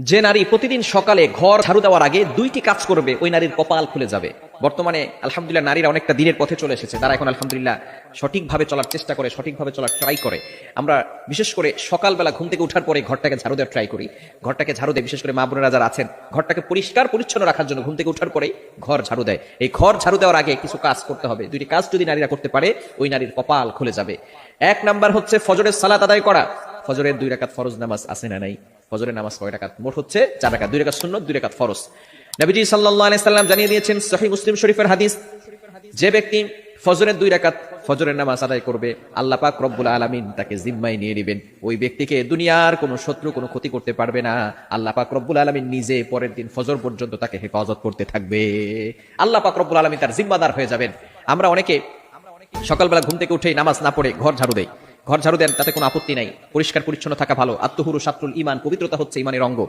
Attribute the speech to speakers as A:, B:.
A: যে নারী প্রতিদিন সকালে ঘর ঝাড়ু দেওয়ার আগে দুইটি কাজ করবে ওই নারীর কপাল খুলে যাবে। বর্তমানে আলহামদুলিল্লাহ নারীরা অনেকটা দিনের পথে চলে এসেছে, তারা এখন আলহামদুলিল্লাহ সঠিকভাবে চলার চেষ্টা করে, সঠিকভাবে চলার ট্রাই করে। আমরা বিশেষ করে সকালবেলা ঘুম থেকে ওঠার পরে ঘরটাকে ঝাড়ু দেওয়ার ট্রাই করি। ঘরটাকে ঝাড়ু দেয়, বিশেষ করে মা বোনেরা যারা আছেন ঘরটাকে পরিষ্কার পরিচ্ছন্ন রাখার জন্য ঘুম থেকে ওঠার পরেই ঘর ঝাড়ু দেয়। এই ঘর ঝাড়ু দেওয়ার আগে কিছু কাজ করতে হবে। দুইটি কাজ যদি নারীরা করতে পারে ওই নারীর কপাল খুলে যাবে। এক নাম্বার হচ্ছে ফজরের সালাত আদায় করা। ফজরের 2 রাকাত ফরজ নামাজ আছে না নাই? ফজরের নামাজ কয় রাকাত? মোট হচ্ছে 4 রাকাত, 2 রাকাত সুন্নত, 2 রাকাত ফরজ। নবীজি সাল্লাল্লাহু আলাইহি সাল্লাম জানিয়ে দিয়েছেন, সহিহ মুসলিম শরীফের হাদিস, যে ব্যক্তি ফজরের 2 রাকাত ফজরের নামাজ আদায় করবে, আল্লাহ পাক রব্বুল আলামিন তাকে জিম্মায় নিয়ে নেবেন। ওই ব্যক্তিকে দুনিয়ার কোনো শত্রু কোনো ক্ষতি করতে পারবে না। আল্লাহ পাক রব্বুল আলামিন নিজে পরের দিন ফজর পর্যন্ত তাকে হেফাজত করতে থাকবে। আল্লাহ পাক রব্বুল আলামিন তার জিম্মাদার হয়ে যাবেন। আমরা অনেকে সকালবেলা ঘুম থেকে উঠেই নামাজ না পড়ে ঘর ঝাড়ু দেই। ঘর ঝাড়ু দেন, তাতে কোনো আপত্তি নাই, পরিষ্কার পরিচ্ছন্ন থাকা ভালো। আত্মহুরু শাত্রুল ঈমান, পবিত্রতা হচ্ছে ঈমানের অঙ্গ।